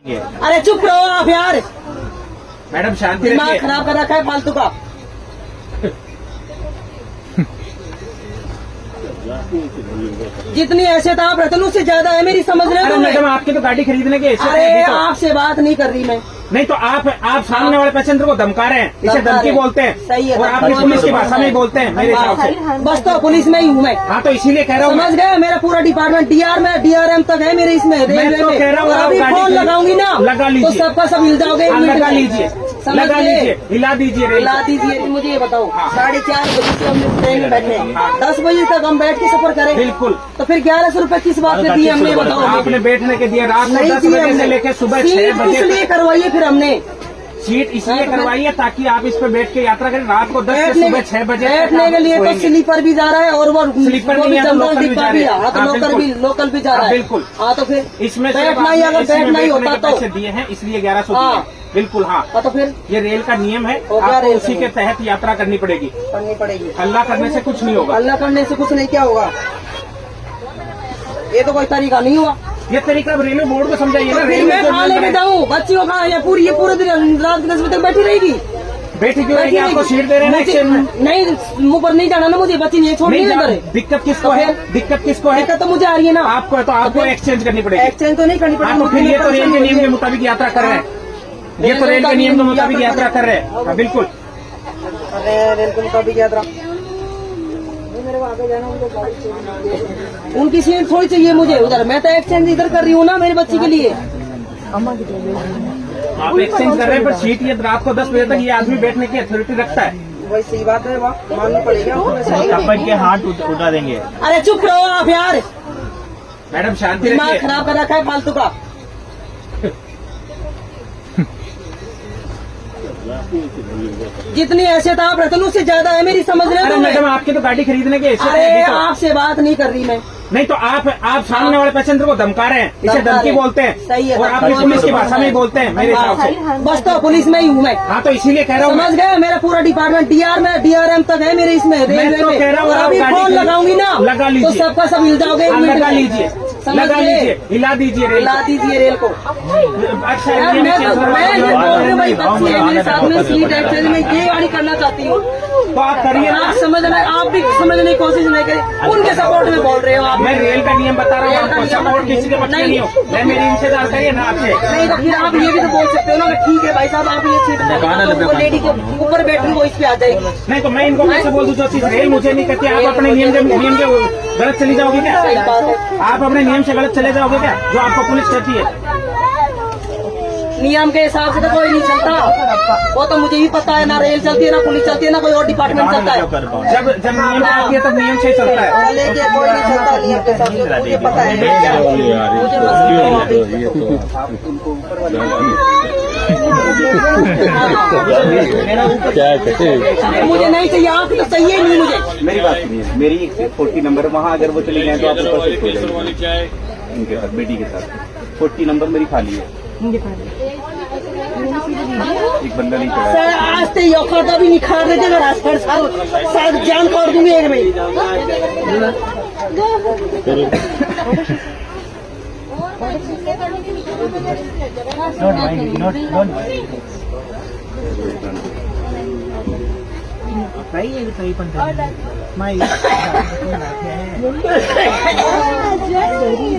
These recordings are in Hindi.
अरे चुप रहो आप यार, मैडम शांति दिमाग रखिए। खराब कर रखा है फालतू का। जितनी हैसियत आप रहते हैं उससे ज्यादा है मेरी, समझ रहे अरे हो? मैडम आपकी तो गाड़ी खरीदने की हैसियत अरे है, तो आपसे बात नहीं कर रही मैं। नहीं तो आप सामने वाले पैसेंजर को धमका रहे हैं, इसे धमका धमकी रहे हैं। बोलते हैं। सही है, और आप धमकी पुलिस की बोलते हैं। भाषा में ही बोलते हैं मेरे हिसाब से। बस तो पुलिस में ही हूँ मैं, हाँ तो इसीलिए कह रहा हूँ समझ गए? मेरा पूरा डिपार्टमेंट डीआर में DRM तक है मेरे इसमें रेलवे तो में। कह रहा हूँ और आप अभी गाड़ी फोन लगाऊंगी ना लगा तो लीजिए। सबका सब हिल जाओगे। हाँ, लगा लीजिए, समझ लगा गए? लीजिए, हिला दीजिए रेल हिला दीजिए। मुझे ये बताओ, हाँ। 4:30 बजे से हम ट्रेन में बैठे हैं, हाँ। 10 बजे तक हम बैठ के सफर करें, बिल्कुल। तो फिर 1100 रुपए किस बात पे दिए हमने, बताओ? आपने बैठने के दिए रात को नहीं 10 दिए बजे से हमने। लेकर सुबह सीट 6 बजे इसलिए करवाइए फिर हमने, सीट इसलिए हाँ, तो करवाई है ताकि आप इस पे बैठ के यात्रा करें। रात को 10 से बैठने सुबह 6 बजे तक बैठने आप के लिए तो सोएंगे। स्लीपर भी जा रहा है और वो स्लीपर वो नहीं भी है तो जनरल लोकल भी डिब्बा जा भी रहे है। हैं। हाँ, तो हाँ, लोकल भी जा रहा है। बिल्कुल। हाँ तो फिर इसमें बैठना ही, अगर बैठना ही होता तो पैसे दिए हैं इसलिए 1100 हाँ। दिए। बिल्कुल हाँ, तो फिर ये रेल का नियम है, हो गया आपको रेल उसी का के तहत यात्रा करनी पड़ेगी। करनी पड़ेगी। हल्ला करने से कुछ नहीं होगा। अल्लाह करने से कुछ नहीं, क्या होगा? ये तो कोई तरीका नहीं हुआ। ये तरीका अब रेलवे बोर्ड को समझाइए ना। तो फिर मैं कहाँ लेके जाऊँ बच्ची को? कहाँ? ये पूरे दिन रात 10 बजे तक बैठी रहेगी। बैठी क्यों रहेगी? आपको सीट दे रहे हैं ना मुझे- एक्सचेंज में। नहीं, मुंह पर नहीं जाना ना मुझे, बच्ची नहीं छोड़ नहीं नहीं जा- करे। दिक्कत किसको तो है? फिर- दिक्कत किसको है? दिक्कत तो मुझे आ रही है ना। आपको है तो आपको फिर- एक्सचेंज करनी पड़ेगी। एक्सचेंज तो नहीं करनी हाँ तो फिर ये तो रेल के नियम के मुताबिक यात्रा कर रहे हैं। ये तो रेल के नियम के मुताबिक यात्रा कर रहे हैं। हाँ, बिल्कुल। रेल को मुताबिक यात्रा। उनकी सीट थोड़ी चाहिए मुझे उधर, मैं तो एक्सचेंज इधर कर रही हूँ ना मेरी बच्ची के लिए। आप एक्सचेंज कर रहे हैं पर सीट ये रात को 10 बजे तक ये आदमी बैठने की अथॉरिटी रखता है। वही सही बात है, वाह मानना पड़ेगा। अपन के हाथ उठा देंगे। अरे चुप रहो आप यार, मैडम शांति दिमाग रखिए। खराब कर रखा है फालतू का। जितनी हैसियत आप रहते हैं उससे ज्यादा है मेरी, समझ रहे अरे हो? मैडम आपकी तो गाड़ी खरीदने की हैसियत अरे है, तो आपसे बात नहीं कर रही मैं। नहीं तो आप सामने वाले पैसेंजर को धमका रहे हैं, इसे धमका धमकी रहे हैं। बोलते हैं। सही है, और आप धमकी पुलिस की बोलते भाषा में ही बोलते हैं मेरे हिसाब से। बस तो पुलिस में ही हूँ मैं, हाँ तो इसीलिए कह रहा हूँ समझ गए? मेरा पूरा डिपार्टमेंट DRM तक है मेरे इसमें रेलवे तो में। कह रहा हूँ और आप अभी गाड़ी फोन लगाऊंगी ना लगा तो लीजिए। सबका सब हिल जाओगे। हाँ, लगा लीजिए, समझ लगा गए? लीजिए, हिला दीजिए रेल हिला दीजिए रेल को। अच्छा यार ये मैं चीज़ तो मैं ये बोल रही हूँ भाई, बच्ची है मेरे साथ में, सीट एक्सचेंज में ये गाड़ी करना चाहती हूँ। तो आप करिए ना। आप आप भी समझने की कोशिश नहीं करें, उनके सपोर्ट में बोल रहे हो आप। मैं रेल का नियम बता रहा हूँ रेल का आपको, नियम सपोर्ट किसी के बच्चे नहीं हो। मैं मेरी इंतजार करिए ना आपसे। नहीं तो फिर आप ये भी तो बोल सकते हो ना कि ठीक है भाई साहब आप ये सीट वो लेडी के ऊपर बैठी वो इस पे आ जाएगी। नहीं तो मैं इनको कैसे बोल दूँ जो चीज रेल मुझे नहीं कहती। आप अपने नियम के गलत चली जाओगे क्या? सही बात है। आप अपने नियम से गलत चले जाओगे क्या जो आपको पुलिस कहती है? नियम के हिसाब से तो कोई नहीं चलता, वो तो मुझे भी पता है। ना रेल चलती है, ना पुलिस चलती है, ना कोई और डिपार्टमेंट चलता है। जब नियम आती है तब नियम से ही चलता है। लेकिन कोई नहीं चलता नियम के हिसाब से, मुझे पता है। मुझे मुझे नहीं चाहिए, आप तो चाहिए ही नहीं मुझे। मेरी बात सुनिए, मेरी एक सीट 40 नंबर वहाँ अगर वो चली जाए तो आप ऊपर शिफ्ट हो जाएंगे उनके साथ, बेटी के साथ। 40 नंबर मेरी खाली है, एक बंदा नहीं चढ़ा। सर आज तो ये खाता भी निखार देते अगर आज हर साल शायद जान काट दूंगी एक में।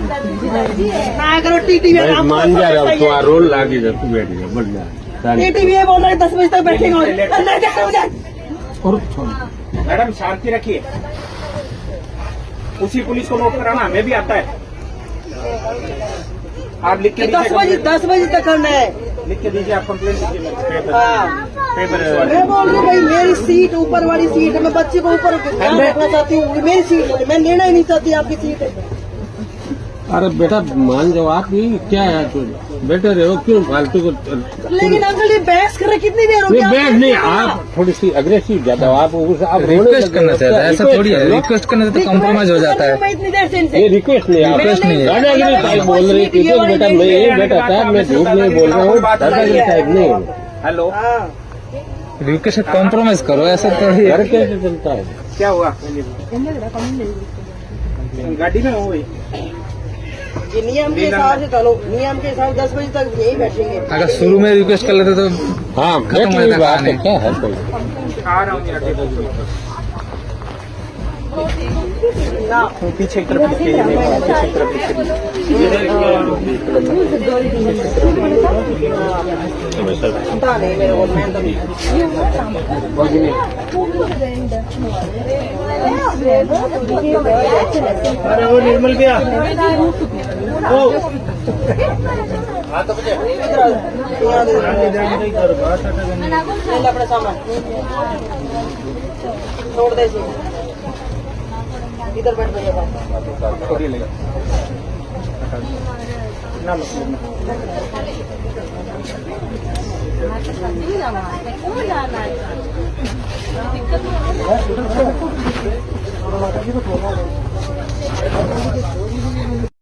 ना करो टीटी में मान जा रहा हूँ तो रोल लागे जब तू बैठ गया बढ़िया। टीटी में बोल रहा है 10 बजे तक बैठेंगे। अंदर जाकर मुझे मैडम शांति रखिए। उसी पुलिस को नोट कराना हमें भी आता है। आप लिख के 10 बजे तक करना है। लिख के दीजिए, आप कंप्लेंट दीजिए। हाँ पेपर मैं बोल रही हूँ भाई, मेरी सीट ऊपर वाली सीट है, मैं बच्चे को ऊपर रखना चाहती हूँ। मेरी सीट है, मैं लेना ही नहीं चाहती आपकी सीट है। अरे बेटा मान जाओ, आप भी क्या है तो बेटे रहो, क्यों फालतू को। लेकिन अंकल ये बहस कर रहे कितनी देर हो गई? बैठ नहीं, आप थोड़ी सी अग्रेसिव ज्यादा हो, आप रिक्वेस्ट करना चाहता है, ऐसा थोड़ी है। रिक्वेस्ट करने से तो कॉम्प्रोमाइज हो जाता है। मैं इतनी देर से ये इनसे रिक्वेस्ट नहीं, आप रिक्वेस्ट नहीं है। दादागिरी टाइप बोल रही थी बेटा, मैं ये बेटा साहब मैं झूठ नहीं बोल रहा हूँ, दादागिरी टाइप नहीं। हेलो, हाँ रिक्वेस्ट कॉम्प्रोमाइज करो, ऐसा थोड़ी है। घर कैसे चलता है? क्या हुआ? गाड़ी में हो गई। ये नियम के हिसाब से चलो, नियम के हिसाब से 10 बजे तक यही बैठेंगे। अगर शुरू में रिक्वेस्ट कर लेते तो हाँ खत्म बैठ हो गई जाता बात, कहानी। तो क्या है कोई पीछे की तरफ पीछे की तरफ पता नहीं मेरे को, मैं तो अरे वो निर्मल भैया अपने सामान छोड़ दे इसे। इधर बैठ भैया बात। छोड़िए लेगा